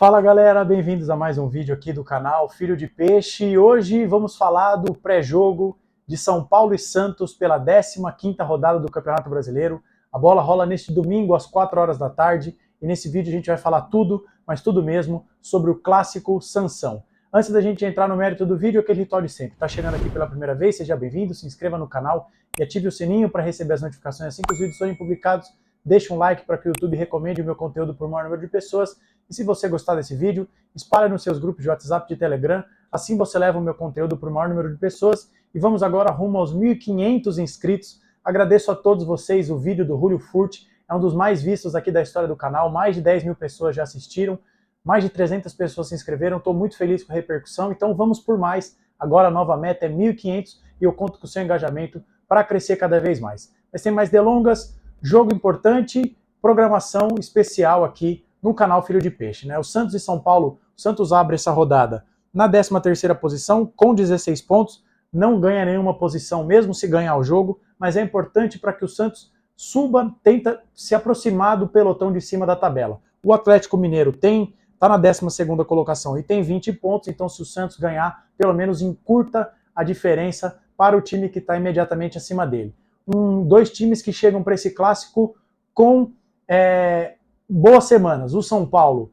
Fala galera, bem-vindos a mais um vídeo aqui do canal Filho de Peixe. E hoje vamos falar do pré-jogo de São Paulo e Santos pela 15ª rodada do Campeonato Brasileiro. A bola rola neste domingo às 4 horas da tarde e nesse vídeo a gente vai falar tudo, mas tudo mesmo, sobre o clássico Sansão. Antes da gente entrar no mérito do vídeo, aquele ritual de sempre. Tá chegando aqui pela primeira vez, seja bem-vindo, se inscreva no canal e ative o sininho para receber as notificações assim que os vídeos forem publicados. Deixe um like para que o YouTube recomende o meu conteúdo por maior número de pessoas. E se você gostar desse vídeo, espalhe nos seus grupos de WhatsApp e de Telegram. Assim você leva o meu conteúdo para o maior número de pessoas. E vamos agora rumo aos 1.500 inscritos. Agradeço a todos vocês. O vídeo do Julio Furt é um dos mais vistos aqui da história do canal. Mais de 10 mil pessoas já assistiram. Mais de 300 pessoas se inscreveram. Estou muito feliz com a repercussão. Então vamos por mais. Agora a nova meta é 1.500 e eu conto com o seu engajamento para crescer cada vez mais. Mas sem mais delongas, jogo importante, programação especial aqui no canal Filho de Peixe, né? O Santos e São Paulo, o Santos abre essa rodada na 13ª posição com 16 pontos, não ganha nenhuma posição mesmo se ganhar o jogo, mas é importante para que o Santos suba, tenta se aproximar do pelotão de cima da tabela. O Atlético Mineiro está na 12ª colocação e tem 20 pontos, então se o Santos ganhar, pelo menos encurta a diferença para o time que está imediatamente acima dele. Dois times que chegam para esse clássico com boas semanas. O São Paulo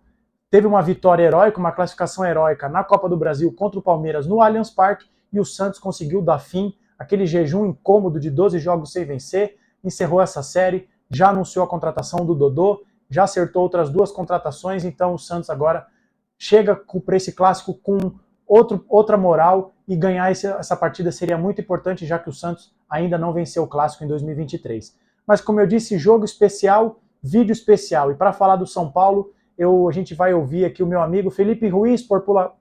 teve uma vitória heróica, uma classificação heróica na Copa do Brasil contra o Palmeiras no Allianz Parque, e o Santos conseguiu dar fim àquele jejum incômodo de 12 jogos sem vencer, encerrou essa série, já anunciou a contratação do Dodô, já acertou outras 2 contratações, então o Santos agora chega para esse clássico com outra moral, e ganhar essa partida seria muito importante, já que o Santos ainda não venceu o clássico em 2023. Mas como eu disse, jogo especial, vídeo especial. E para falar do São Paulo, a gente vai ouvir aqui o meu amigo Felipe Ruiz,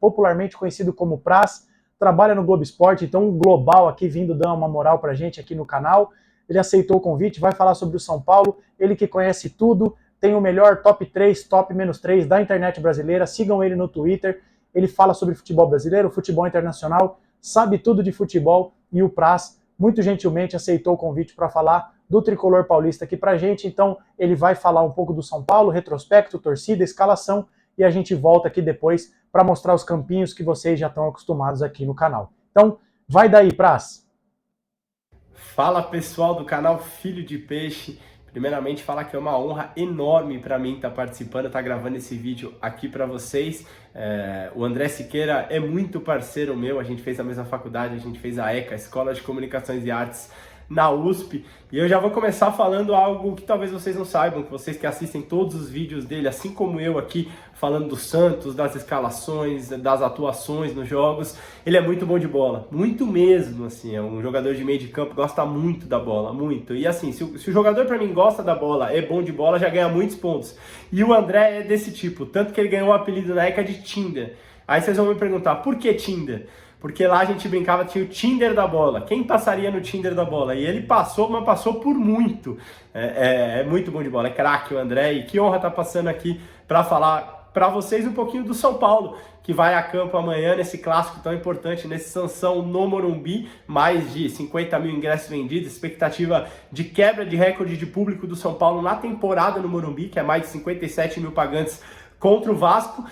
popularmente conhecido como Praz, trabalha no Globo Esporte, então um global aqui vindo dando uma moral pra gente aqui no canal. Ele aceitou o convite, vai falar sobre o São Paulo, ele que conhece tudo, tem o melhor top 3, top menos 3 da internet brasileira, sigam ele no Twitter, ele fala sobre futebol brasileiro, futebol internacional, sabe tudo de futebol, e o Praz muito gentilmente aceitou o convite para falar do tricolor paulista aqui pra gente. Então ele vai falar um pouco do São Paulo, retrospecto, torcida, escalação, e a gente volta aqui depois para mostrar os campinhos que vocês já estão acostumados aqui no canal. Então vai daí, Praz! Fala pessoal do canal Filho de Peixe. Primeiramente falar que é uma honra enorme para mim estar participando, estar gravando esse vídeo aqui para vocês. O André Siqueira é muito parceiro meu, a gente fez a mesma faculdade, a gente fez a ECA, Escola de Comunicações e Artes, na USP, e eu já vou começar falando algo que talvez vocês não saibam, que vocês que assistem todos os vídeos dele, assim como eu aqui, falando do Santos, das escalações, das atuações nos jogos, ele é muito bom de bola, muito mesmo, assim, é um jogador de meio de campo, gosta muito da bola, muito, e assim, se o jogador para mim gosta da bola, é bom de bola, já ganha muitos pontos, e o André é desse tipo, tanto que ele ganhou o apelido na ECA de Tinder. Aí vocês vão me perguntar, por que Tinder? Porque lá a gente brincava, tinha o Tinder da bola. Quem passaria no Tinder da bola? E ele passou, mas passou por muito. É muito bom de bola, é craque o André. E que honra estar passando aqui para falar para vocês um pouquinho do São Paulo, que vai a campo amanhã nesse clássico tão importante, nesse Sansão no Morumbi. Mais de 50 mil ingressos vendidos, expectativa de quebra de recorde de público do São Paulo na temporada no Morumbi, que é mais de 57 mil pagantes contra o Vasco.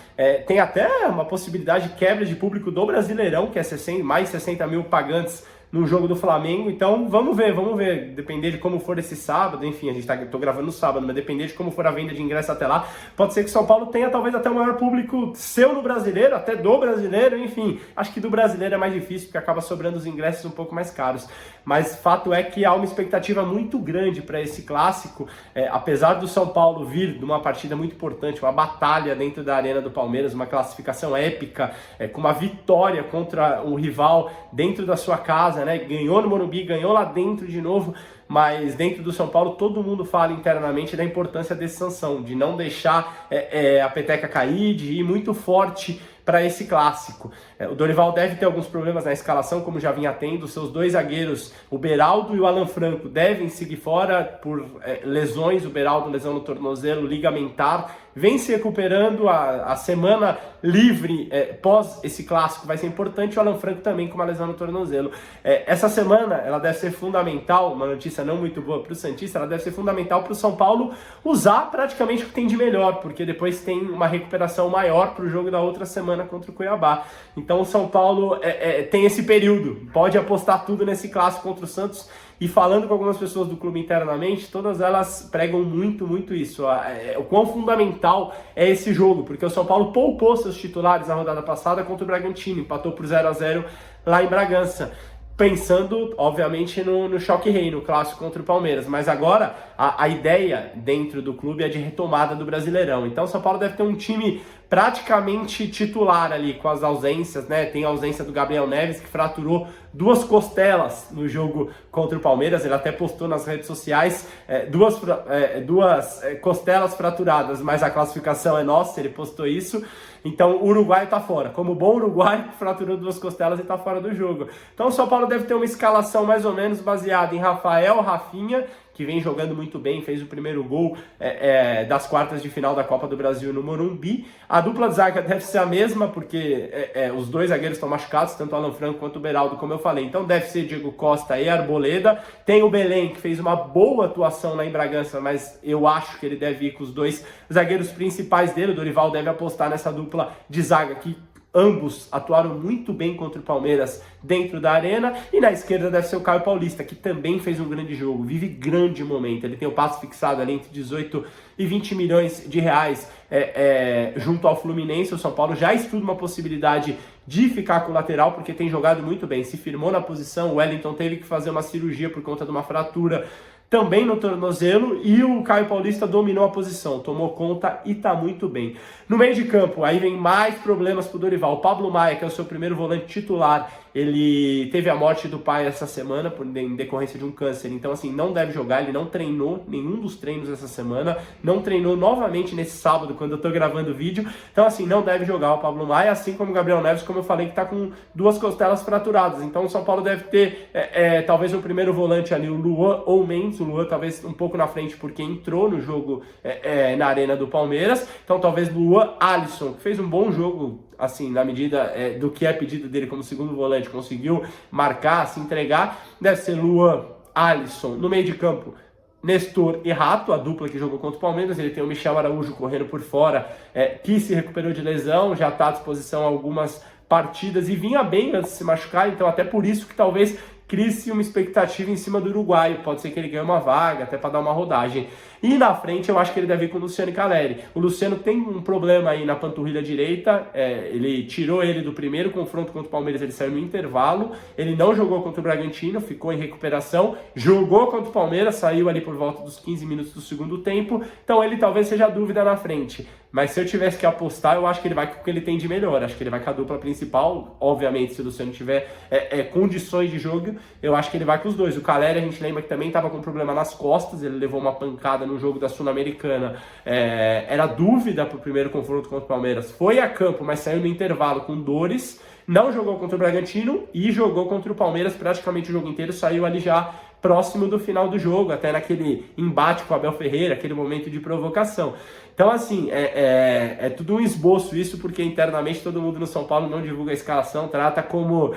Tem até uma possibilidade de quebra de público do Brasileirão, que é mais de 60 mil pagantes no jogo do Flamengo. Então vamos ver, depender de como for esse sábado, enfim, tô gravando no sábado, mas depender de como for a venda de ingresso até lá, pode ser que o São Paulo tenha talvez até o maior público seu no Brasileiro, até do Brasileiro, enfim, acho que do Brasileiro é mais difícil, porque acaba sobrando os ingressos um pouco mais caros, mas fato é que há uma expectativa muito grande para esse clássico, apesar do São Paulo vir de uma partida muito importante, uma batalha dentro da Arena do Palmeiras, uma classificação épica, com uma vitória contra o rival dentro da sua casa, né? Ganhou no Morumbi, ganhou lá dentro de novo, mas dentro do São Paulo todo mundo fala internamente da importância desse Sansão, de não deixar a peteca cair, de ir muito forte para esse clássico. O Dorival deve ter alguns problemas na escalação, como já vinha tendo. Seus 2 zagueiros, o Beraldo e o Alan Franco, devem seguir fora por lesões. O Beraldo, lesão no tornozelo ligamentar, vem se recuperando, a semana livre pós esse clássico vai ser importante, o Alan Franco também com uma lesão no tornozelo. Essa semana ela deve ser fundamental, uma notícia não muito boa para o Santista, ela deve ser fundamental para o São Paulo usar praticamente o que tem de melhor, porque depois tem uma recuperação maior para o jogo da outra semana contra o Cuiabá. Então o São Paulo tem esse período, pode apostar tudo nesse clássico contra o Santos. E falando com algumas pessoas do clube internamente, todas elas pregam muito isso. O quão fundamental é esse jogo, porque o São Paulo poupou seus titulares na rodada passada contra o Bragantino, empatou por 0-0 lá em Bragança. Pensando, obviamente, no choque rei, no clássico contra o Palmeiras. Mas agora, a ideia dentro do clube é de retomada do Brasileirão. Então, o São Paulo deve ter um time praticamente titular ali, com as ausências, né? Tem a ausência do Gabriel Neves, que fraturou 2 costelas no jogo contra o Palmeiras. Ele até postou nas redes sociais duas costelas fraturadas, mas a classificação é nossa, ele postou isso. Então o uruguaio tá fora. Como bom uruguaio, fraturou 2 costelas e tá fora do jogo. Então o São Paulo deve ter uma escalação mais ou menos baseada em Rafinha, que vem jogando muito bem, fez o primeiro gol das quartas de final da Copa do Brasil no Morumbi. A dupla de zaga deve ser a mesma, porque os 2 zagueiros estão machucados, tanto o Alan Franco quanto o Beraldo, como eu falei. Então deve ser Diego Costa e Arboleda. Tem o Belém, que fez uma boa atuação lá em Bragança, mas eu acho que ele deve ir com os 2 zagueiros principais dele. O Dorival deve apostar nessa dupla de zaga aqui. Ambos atuaram muito bem contra o Palmeiras dentro da arena. E na esquerda deve ser o Caio Paulista, que também fez um grande jogo, vive grande momento. Ele tem o passe fixado ali entre 18 e 20 milhões de reais junto ao Fluminense. O São Paulo já estuda uma possibilidade de ficar com o lateral, porque tem jogado muito bem. Se firmou na posição, o Wellington teve que fazer uma cirurgia por conta de uma fratura também no tornozelo, e o Caio Paulista dominou a posição, tomou conta e tá muito bem. No meio de campo, aí vem mais problemas pro Dorival. O Pablo Maia, que é o seu primeiro volante titular, ele teve a morte do pai essa semana, em decorrência de um câncer, então assim, não deve jogar, ele não treinou nenhum dos treinos essa semana, não treinou novamente nesse sábado, quando eu tô gravando o vídeo, então assim, não deve jogar o Pablo Maia, assim como o Gabriel Neves, como eu falei, que tá com 2 costelas fraturadas. Então o São Paulo deve ter, talvez o primeiro volante ali, o Luan ou o Mendes. O Luan talvez um pouco na frente, porque entrou no jogo na arena do Palmeiras. Então talvez Luan, Alisson, que fez um bom jogo, assim, na medida do que é pedido dele como segundo volante, conseguiu marcar, se entregar. Deve ser Luan, Alisson. No meio de campo, Nestor e Rato, a dupla que jogou contra o Palmeiras. Ele tem o Michel Araújo correndo por fora, que se recuperou de lesão, já está à disposição algumas partidas e vinha bem antes de se machucar, então até por isso que talvez crie-se uma expectativa em cima do uruguaio. Pode ser que ele ganhe uma vaga, até para dar uma rodagem. E na frente eu acho que ele deve ir com o Luciano Caleri. O Luciano tem um problema aí na panturrilha direita, ele tirou ele do primeiro confronto contra o Palmeiras, ele saiu no intervalo, ele não jogou contra o Bragantino, ficou em recuperação, jogou contra o Palmeiras, saiu ali por volta dos 15 minutos do segundo tempo, então ele talvez seja a dúvida na frente. Mas se eu tivesse que apostar, eu acho que ele vai com o que ele tem de melhor. Acho que ele vai com a dupla principal. Obviamente, se o Luciano tiver condições de jogo, eu acho que ele vai com os 2. O Caleri, a gente lembra que também estava com problema nas costas. Ele levou uma pancada no jogo da Sul-Americana. Era dúvida para o primeiro confronto contra o Palmeiras. Foi a campo, mas saiu no intervalo com dores. Não jogou contra o Bragantino e jogou contra o Palmeiras praticamente o jogo inteiro. Saiu ali já próximo do final do jogo, até naquele embate com o Abel Ferreira, aquele momento de provocação. Então, assim, é tudo um esboço isso, porque internamente todo mundo no São Paulo não divulga a escalação, trata como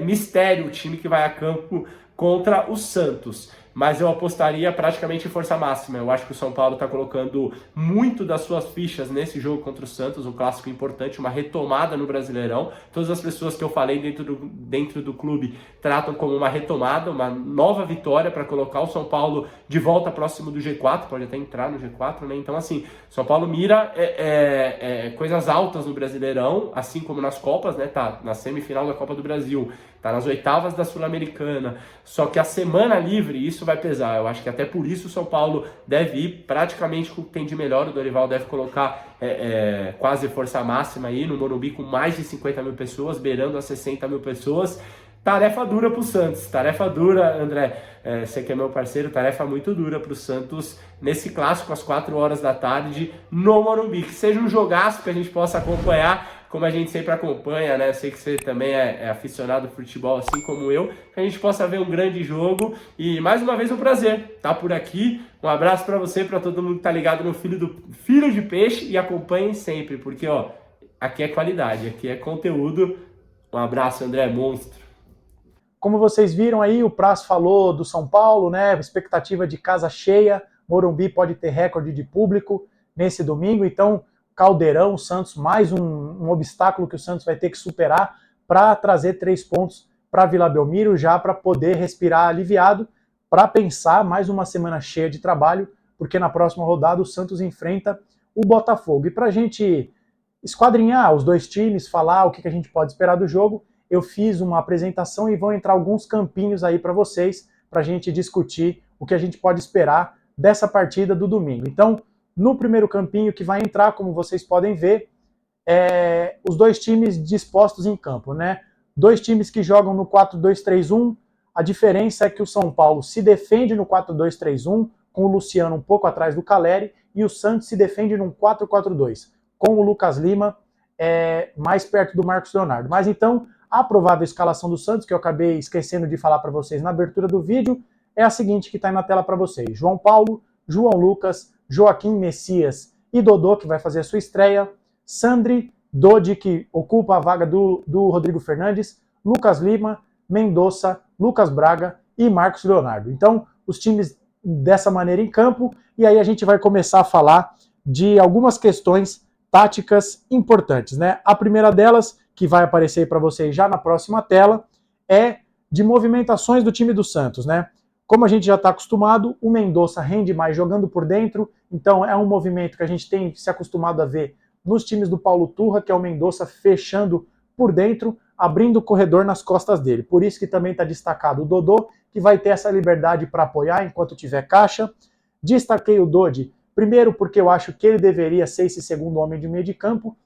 mistério o time que vai a campo contra o Santos. Mas eu apostaria praticamente em força máxima. Eu acho que o São Paulo está colocando muito das suas fichas nesse jogo contra o Santos, um clássico importante, uma retomada no Brasileirão. Todas as pessoas que eu falei dentro do clube tratam como uma retomada, uma nova vitória para colocar o São Paulo de volta próximo do G4, pode até entrar no G4, né? Então, assim, São Paulo mira coisas altas no Brasileirão, assim como nas Copas, né? Tá na semifinal da Copa do Brasil, tá nas oitavas da Sul-Americana, só que a semana livre, isso vai pesar. Eu acho que até por isso o São Paulo deve ir praticamente com o que tem de melhor. O Dorival deve colocar quase força máxima aí no Morumbi, com mais de 50 mil pessoas, beirando as 60 mil pessoas. Tarefa dura pro Santos, tarefa dura, André, você que é meu parceiro, tarefa muito dura pro Santos nesse clássico às 4 horas da tarde no Morumbi. Que seja um jogaço que a gente possa acompanhar como a gente sempre acompanha, né? Eu sei que você também é aficionado ao futebol, assim como eu, que a gente possa ver um grande jogo. E mais uma vez um prazer estar por aqui. Um abraço para você, para todo mundo que tá ligado no Filho de Peixe, e acompanhem sempre, porque ó, aqui é qualidade, aqui é conteúdo. Um abraço, André, monstro. Como vocês viram aí, o Praz falou do São Paulo, né? Expectativa de casa cheia. Morumbi pode ter recorde de público nesse domingo. Então, Caldeirão, Santos, mais um obstáculo que o Santos vai ter que superar para trazer 3 pontos para Vila Belmiro, já para poder respirar aliviado, para pensar mais uma semana cheia de trabalho, porque na próxima rodada o Santos enfrenta o Botafogo. E para a gente esquadrinhar os dois times, falar o que a gente pode esperar do jogo, eu fiz uma apresentação e vão entrar alguns campinhos aí para vocês, para a gente discutir o que a gente pode esperar dessa partida do domingo. Então, no primeiro campinho que vai entrar, como vocês podem ver, os dois times dispostos em campo, né? Dois times que jogam no 4-2-3-1, a diferença é que o São Paulo se defende no 4-2-3-1, com o Luciano um pouco atrás do Caleri, e o Santos se defende num 4-4-2, com o Lucas Lima mais perto do Marcos Leonardo. Mas então, a provável escalação do Santos, que eu acabei esquecendo de falar para vocês na abertura do vídeo, é a seguinte que está aí na tela para vocês. João Paulo, João Lucas, Joaquim Messias e Dodô, que vai fazer a sua estreia, Sandri, Dodi, que ocupa a vaga do Rodrigo Fernandes, Lucas Lima, Mendonça, Lucas Braga e Marcos Leonardo. Então, os times dessa maneira em campo, e aí a gente vai começar a falar de algumas questões táticas importantes, né? A primeira delas, que vai aparecer para vocês já na próxima tela, é de movimentações do time do Santos, né? Como a gente já está acostumado, o Mendonça rende mais jogando por dentro, então é um movimento que a gente tem se acostumado a ver nos times do Paulo Turra, que é o Mendonça fechando por dentro, abrindo o corredor nas costas dele. Por isso que também está destacado o Dodô, que vai ter essa liberdade para apoiar enquanto tiver caixa. Destaquei o Dodi, primeiro porque eu acho que ele deveria ser esse segundo homem de meio de campo,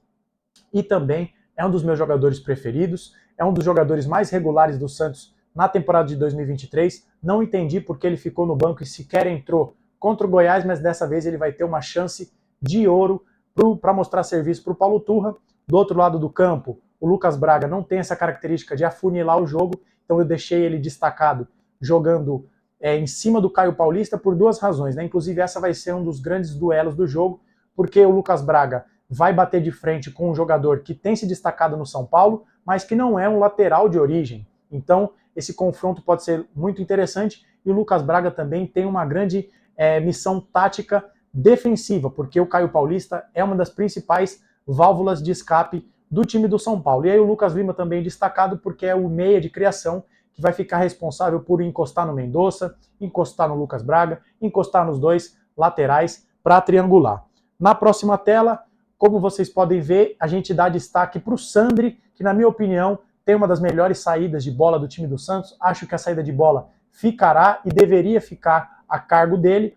e também é um dos meus jogadores preferidos, é um dos jogadores mais regulares do Santos na temporada de 2023. Não entendi porque ele ficou no banco e sequer entrou contra o Goiás, mas dessa vez ele vai ter uma chance de ouro para mostrar serviço para o Paulo Turra. Do outro lado do campo, o Lucas Braga não tem essa característica de afunilar o jogo, então eu deixei ele destacado jogando em cima do Caio Paulista por duas razões, né? Inclusive essa vai ser um dos grandes duelos do jogo, porque o Lucas Braga vai bater de frente com um jogador que tem se destacado no São Paulo, mas que não é um lateral de origem. Então, esse confronto pode ser muito interessante, e o Lucas Braga também tem uma grande missão tática defensiva, porque o Caio Paulista é uma das principais válvulas de escape do time do São Paulo. E aí o Lucas Lima também destacado, porque é o meia de criação, que vai ficar responsável por encostar no Mendonça, encostar no Lucas Braga, encostar nos dois laterais para triangular. Na próxima tela, como vocês podem ver, a gente dá destaque para o Sandri, que na minha opinião tem uma das melhores saídas de bola do time do Santos. Acho que a saída de bola ficará e deveria ficar a cargo dele,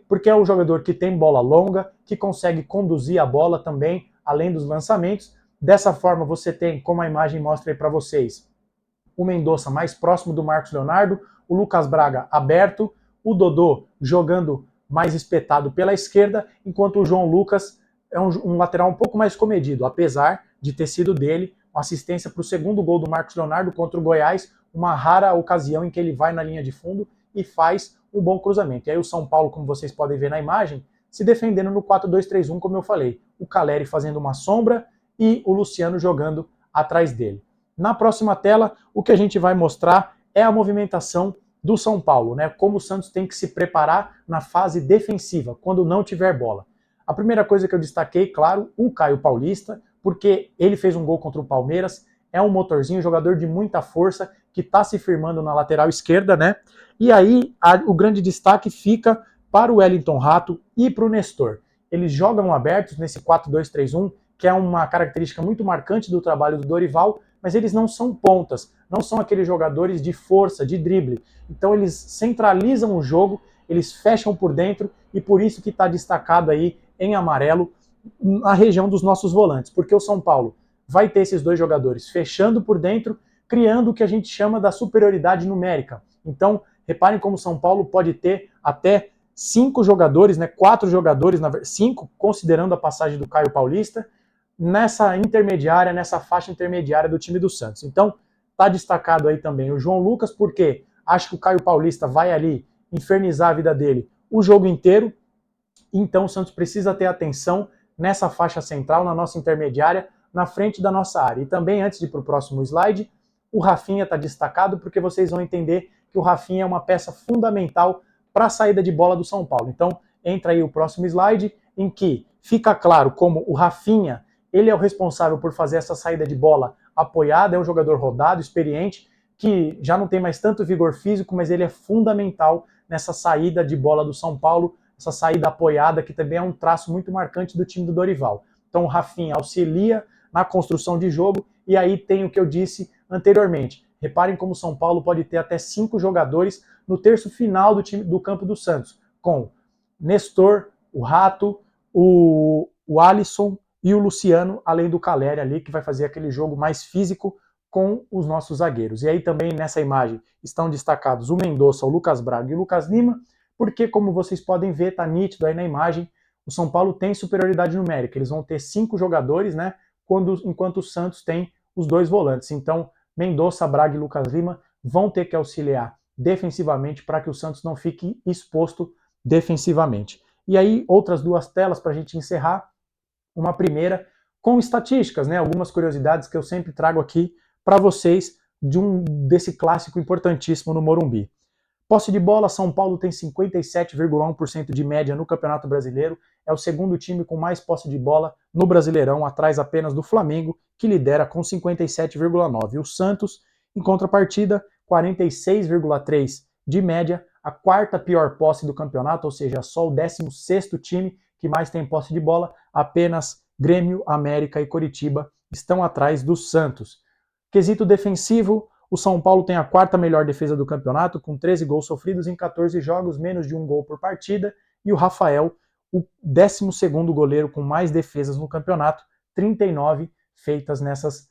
porque é um jogador que tem bola longa, que consegue conduzir a bola também, além dos lançamentos. Dessa forma você tem, como a imagem mostra aí para vocês, o Mendonça mais próximo do Marcos Leonardo, o Lucas Braga aberto, o Dodô jogando mais espetado pela esquerda, enquanto o João Lucas é um lateral um pouco mais comedido, apesar de ter sido dele uma assistência para o segundo gol do Marcos Leonardo contra o Goiás, uma rara ocasião em que ele vai na linha de fundo e faz um bom cruzamento. E aí o São Paulo, como vocês podem ver na imagem, se defendendo no 4-2-3-1, como eu falei. O Caleri fazendo uma sombra e o Luciano jogando atrás dele. Na próxima tela, o que a gente vai mostrar é a movimentação do São Paulo, né? Como o Santos tem que se preparar na fase defensiva, quando não tiver bola. A primeira coisa que eu destaquei, claro, o Caio Paulista, porque ele fez um gol contra o Palmeiras, é um motorzinho, jogador de muita força, que está se firmando na lateral esquerda, né? E aí o grande destaque fica para o Wellington Rato e para o Nestor. Eles jogam abertos nesse 4-2-3-1, que é uma característica muito marcante do trabalho do Dorival, mas eles não são pontas, não são aqueles jogadores de força, de drible. Então eles centralizam o jogo, eles fecham por dentro, e por isso que está destacado aí em amarelo na região dos nossos volantes, porque o São Paulo vai ter esses dois jogadores fechando por dentro, criando o que a gente chama da superioridade numérica. Então, reparem como o São Paulo pode ter até 5 jogadores, né, 4 jogadores, 5, considerando a passagem do Caio Paulista, nessa intermediária, nessa faixa intermediária do time do Santos. Então, tá destacado aí também o João Lucas, porque acho que o Caio Paulista vai ali infernizar a vida dele o jogo inteiro. Então, o Santos precisa ter atenção nessa faixa central, na nossa intermediária, na frente da nossa área. E também, antes de ir para o próximo slide, o Rafinha está destacado, porque vocês vão entender que o Rafinha é uma peça fundamental para a saída de bola do São Paulo. Então, entra aí o próximo slide, em que fica claro como o Rafinha, ele é o responsável por fazer essa saída de bola apoiada, é um jogador rodado, experiente, que já não tem mais tanto vigor físico, mas ele é fundamental nessa saída de bola do São Paulo, essa saída apoiada, que também é um traço muito marcante do time do Dorival. Então o Rafinha auxilia na construção de jogo, e aí tem o que eu disse anteriormente. Reparem como o São Paulo pode ter até 5 jogadores no terço final do time do campo do Santos, com Nestor, o Rato, o Alisson e o Luciano, além do Caleri ali, que vai fazer aquele jogo mais físico com os nossos zagueiros. E aí também nessa imagem estão destacados o Mendonça, o Lucas Braga e o Lucas Lima, porque, como vocês podem ver, está nítido aí na imagem, o São Paulo tem superioridade numérica. Eles vão ter 5 jogadores, né? Enquanto o Santos tem os 2 volantes. Então, Mendonça, Braga e Lucas Lima vão ter que auxiliar defensivamente para que o Santos não fique exposto defensivamente. E aí, outras 2 telas para a gente encerrar. Uma primeira com estatísticas, né? Algumas curiosidades que eu sempre trago aqui para vocês desse clássico importantíssimo no Morumbi. Posse de bola, São Paulo tem 57,1% de média no Campeonato Brasileiro, é o segundo time com mais posse de bola no Brasileirão, atrás apenas do Flamengo, que lidera com 57,9%. O Santos, em contrapartida, 46,3% de média, a quarta pior posse do campeonato, ou seja, só o 16º time que mais tem posse de bola, apenas Grêmio, América e Coritiba estão atrás do Santos. Quesito defensivo, o São Paulo tem a quarta melhor defesa do campeonato, com 13 gols sofridos em 14 jogos, menos de 1 gol por partida, e o Rafael, o 12º goleiro com mais defesas no campeonato, 39 feitas nessas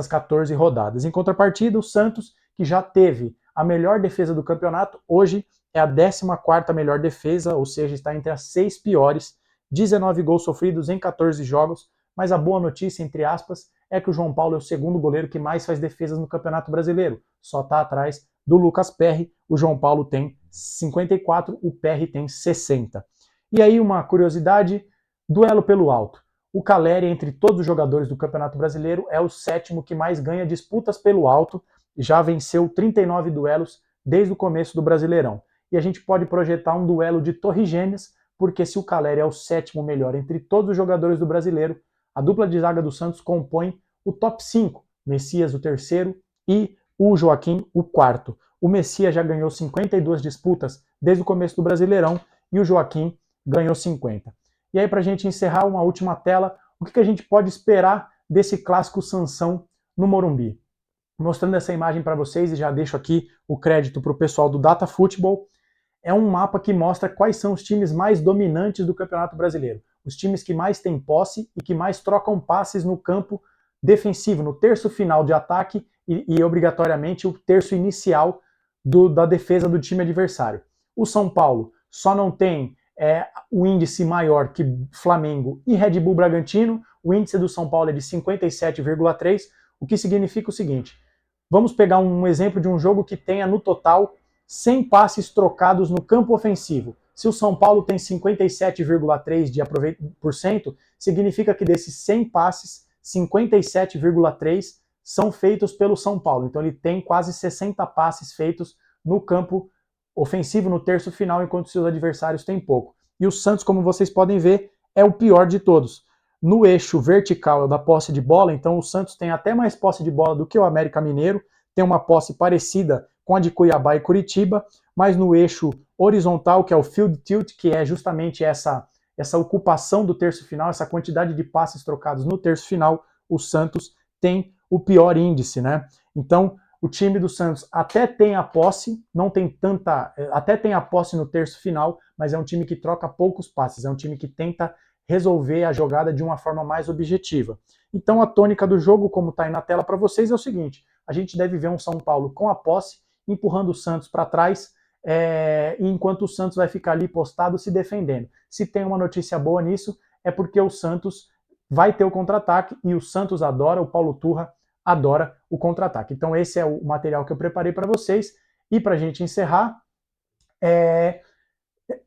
14 rodadas. Em contrapartida, o Santos, que já teve a melhor defesa do campeonato, hoje é a 14ª melhor defesa, ou seja, está entre as 6 piores, 19 gols sofridos em 14 jogos, mas a boa notícia, entre aspas, é que o João Paulo é o segundo goleiro que mais faz defesas no Campeonato Brasileiro. Só está atrás do Lucas Perry. O João Paulo tem 54, o Perry tem 60. E aí uma curiosidade, duelo pelo alto. O Caleri, entre todos os jogadores do Campeonato Brasileiro, é o 7º que mais ganha disputas pelo alto. Já venceu 39 duelos desde o começo do Brasileirão. E a gente pode projetar um duelo de Torre Gêmeas, porque se o Caleri é o 7º melhor entre todos os jogadores do Brasileiro, a dupla de zaga do Santos compõe o top 5, Messias o 3º e o Joaquim o 4º. O Messias já ganhou 52 disputas desde o começo do Brasileirão e o Joaquim ganhou 50. E aí, para a gente encerrar, uma última tela, o que a gente pode esperar desse clássico Sansão no Morumbi? Mostrando essa imagem para vocês, e já deixo aqui o crédito para o pessoal do Data Futebol, é um mapa que mostra quais são os times mais dominantes do Campeonato Brasileiro. Os times que mais têm posse e que mais trocam passes no campo defensivo, no terço final de ataque e obrigatoriamente o terço inicial da defesa do time adversário. O São Paulo só não tem o índice maior que Flamengo e Red Bull Bragantino. O índice do São Paulo é de 57,3, o que significa o seguinte: vamos pegar um exemplo de um jogo que tenha no total 100 passes trocados no campo ofensivo. Se o São Paulo tem 57,3%, significa que desses 100 passes, 57,3% são feitos pelo São Paulo. Então ele tem quase 60 passes feitos no campo ofensivo, no terço final, enquanto seus adversários têm pouco. E o Santos, como vocês podem ver, é o pior de todos. No eixo vertical da posse de bola, então o Santos tem até mais posse de bola do que o América Mineiro, tem uma posse parecida com a de Cuiabá e Curitiba, mas no eixo horizontal, que é o field tilt, que é justamente essa ocupação do terço final, essa quantidade de passes trocados no terço final, o Santos tem o pior índice, né? Então, o time do Santos até tem a posse, até tem a posse no terço final, mas é um time que troca poucos passes, é um time que tenta resolver a jogada de uma forma mais objetiva. Então, a tônica do jogo, como está aí na tela para vocês, é o seguinte: a gente deve ver um São Paulo com a posse, empurrando o Santos para trás, enquanto o Santos vai ficar ali postado se defendendo. Se tem uma notícia boa nisso, é porque o Santos vai ter o contra-ataque e o Santos adora, o Paulo Turra adora o contra-ataque. Então esse é o material que eu preparei para vocês. E para a gente encerrar,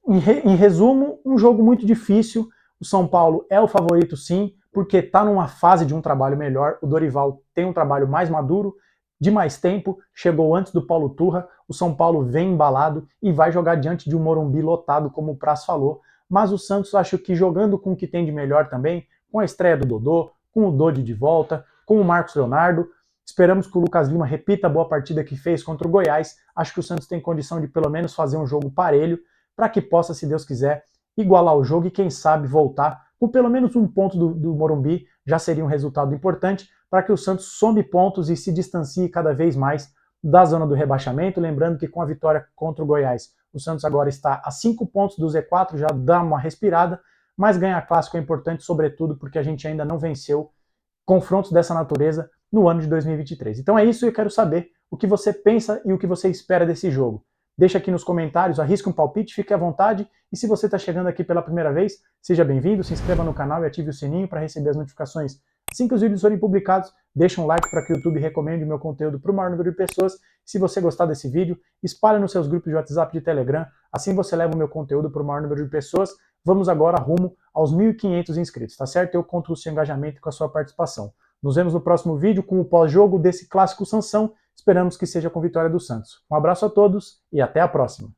em resumo, um jogo muito difícil. O São Paulo é o favorito sim, porque está numa fase de um trabalho melhor. O Dorival tem um trabalho mais maduro, de mais tempo, chegou antes do Paulo Turra. O São Paulo vem embalado e vai jogar diante de um Morumbi lotado, como o Praz falou. Mas o Santos, acho que jogando com o que tem de melhor também, com a estreia do Dodô, com o Dodi de volta, com o Marcos Leonardo, esperamos que o Lucas Lima repita a boa partida que fez contra o Goiás. Acho que o Santos tem condição de pelo menos fazer um jogo parelho, para que possa, se Deus quiser, igualar o jogo e quem sabe voltar com pelo menos um ponto do Morumbi. Já seria um resultado importante para que o Santos some pontos e se distancie cada vez mais da zona do rebaixamento. Lembrando que com a vitória contra o Goiás, o Santos agora está a 5 pontos do Z4, já dá uma respirada, mas ganhar clássico é importante, sobretudo porque a gente ainda não venceu confrontos dessa natureza no ano de 2023. Então é isso, eu quero saber o que você pensa e o que você espera desse jogo. Deixa aqui nos comentários, arrisca um palpite, fique à vontade. E se você está chegando aqui pela primeira vez, seja bem-vindo, se inscreva no canal e ative o sininho para receber as notificações assim que os vídeos forem publicados. Deixa um like para que o YouTube recomende o meu conteúdo para o maior número de pessoas. Se você gostar desse vídeo, espalhe nos seus grupos de WhatsApp e de Telegram, assim você leva o meu conteúdo para o maior número de pessoas. Vamos agora rumo aos 1.500 inscritos, tá certo? Eu conto com o seu engajamento e com a sua participação. Nos vemos no próximo vídeo com o pós-jogo desse clássico Sansão. Esperamos que seja com vitória do Santos. Um abraço a todos e até a próxima.